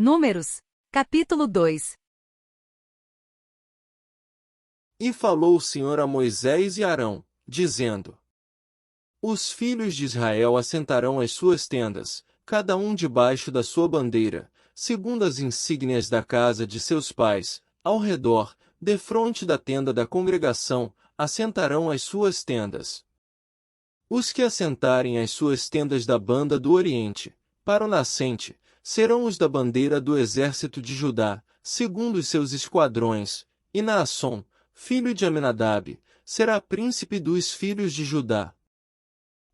Números, capítulo 2. E falou o Senhor a Moisés e Arão, dizendo: Os filhos de Israel assentarão as suas tendas, cada um debaixo da sua bandeira, segundo as insígnias da casa de seus pais, ao redor, defronte da tenda da congregação, assentarão as suas tendas. Os que assentarem as suas tendas da banda do Oriente, para o nascente, serão os da bandeira do exército de Judá, segundo os seus esquadrões, e Naasson, filho de Aminadab, será príncipe dos filhos de Judá.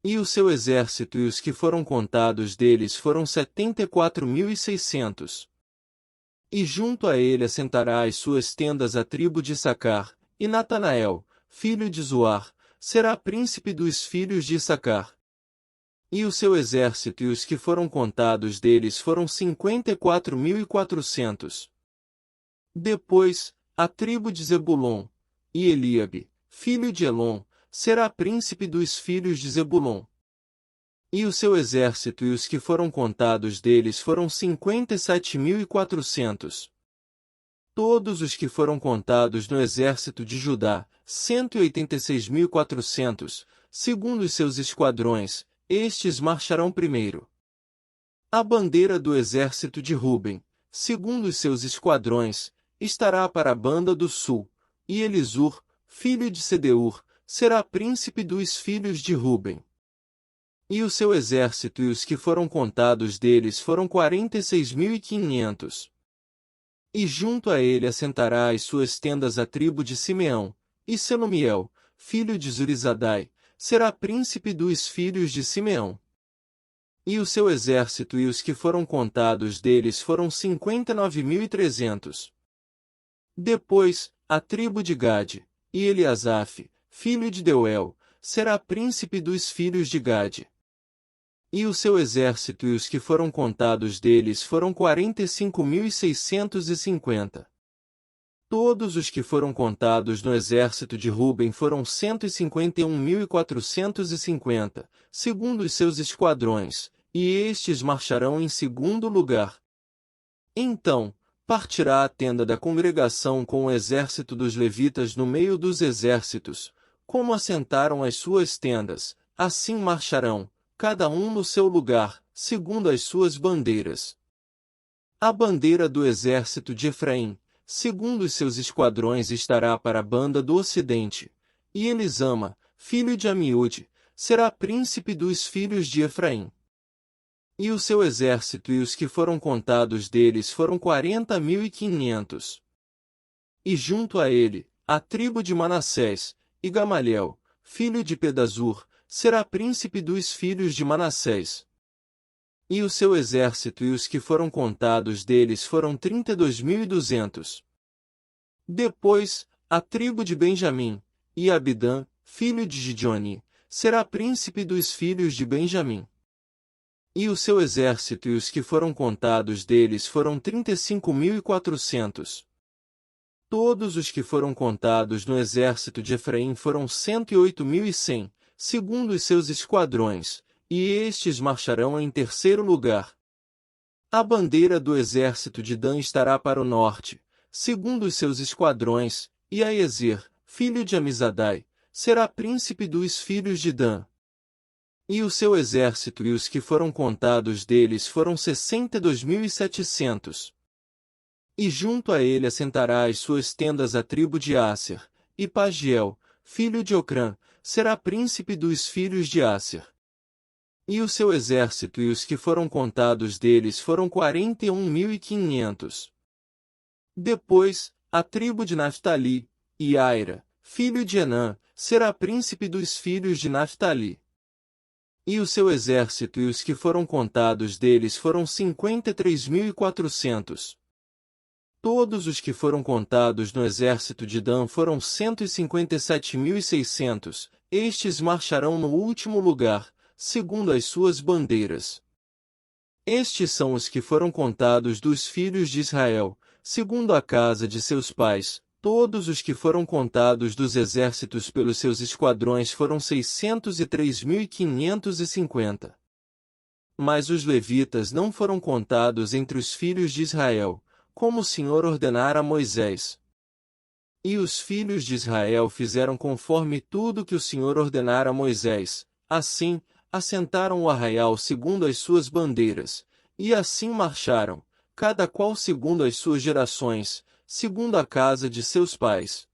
E o seu exército e os que foram contados deles foram 74.600. E junto a ele assentará as suas tendas a tribo de Issacar, e Natanael, filho de Zuar, será príncipe dos filhos de Issacar. E o seu exército e os que foram contados deles foram 54.400. Depois, a tribo de Zebulon, e Eliabe, filho de Elon, será príncipe dos filhos de Zebulon. E o seu exército e os que foram contados deles foram 57.400. Todos os que foram contados no exército de Judá, 186.400, segundo os seus esquadrões, estes marcharão primeiro. A bandeira do exército de Ruben, segundo os seus esquadrões, estará para a banda do sul, e Elisur, filho de Sedeur, será príncipe dos filhos de Ruben. E o seu exército e os que foram contados deles foram 46.500. E junto a ele assentará as suas tendas a tribo de Simeão, e Selumiel, filho de Zurizadai, será príncipe dos filhos de Simeão. E o seu exército e os que foram contados deles foram 59.300. Depois, a tribo de Gade, e Eliasaf, filho de Deuel, será príncipe dos filhos de Gade. E o seu exército e os que foram contados deles foram 45.650. Todos os que foram contados no exército de Ruben foram 151.450, segundo os seus esquadrões, e estes marcharão em segundo lugar. Então, partirá a tenda da congregação com o exército dos levitas no meio dos exércitos, como assentaram as suas tendas, assim marcharão, cada um no seu lugar, segundo as suas bandeiras. A bandeira do exército de Efraim, segundo os seus esquadrões, estará para a banda do ocidente, e Elisama, filho de Amiúde, será príncipe dos filhos de Efraim. E o seu exército e os que foram contados deles foram 40.500. E junto a ele, a tribo de Manassés, e Gamaliel, filho de Pedazur, será príncipe dos filhos de Manassés. E o seu exército e os que foram contados deles foram 32.200. Depois, a tribo de Benjamim, e Abidã, filho de Gideoni, será príncipe dos filhos de Benjamim. E o seu exército e os que foram contados deles foram 35.400. Todos os que foram contados no exército de Efraim foram 108.100, segundo os seus esquadrões, e estes marcharão em terceiro lugar. A bandeira do exército de Dan estará para o norte, segundo os seus esquadrões, e Aiezer, filho de Amizadai, será príncipe dos filhos de Dan. E o seu exército e os que foram contados deles foram 62.700. E junto a ele assentará as suas tendas a tribo de Asser, e Pagiel, filho de Ocrã, será príncipe dos filhos de Asser. E o seu exército e os que foram contados deles foram 41.500. Depois, a tribo de Naftali, e Aira, filho de Enã, será príncipe dos filhos de Naftali. E o seu exército e os que foram contados deles foram 53.400. Todos os que foram contados no exército de Dan foram 157.600, estes marcharão no último lugar, segundo as suas bandeiras. Estes são os que foram contados dos filhos de Israel, segundo a casa de seus pais. Todos os que foram contados dos exércitos pelos seus esquadrões foram 603.550. Mas os levitas não foram contados entre os filhos de Israel, como o Senhor ordenara a Moisés. E os filhos de Israel fizeram conforme tudo que o Senhor ordenara a Moisés. Assim, assentaram o arraial segundo as suas bandeiras, e assim marcharam, cada qual segundo as suas gerações, segundo a casa de seus pais.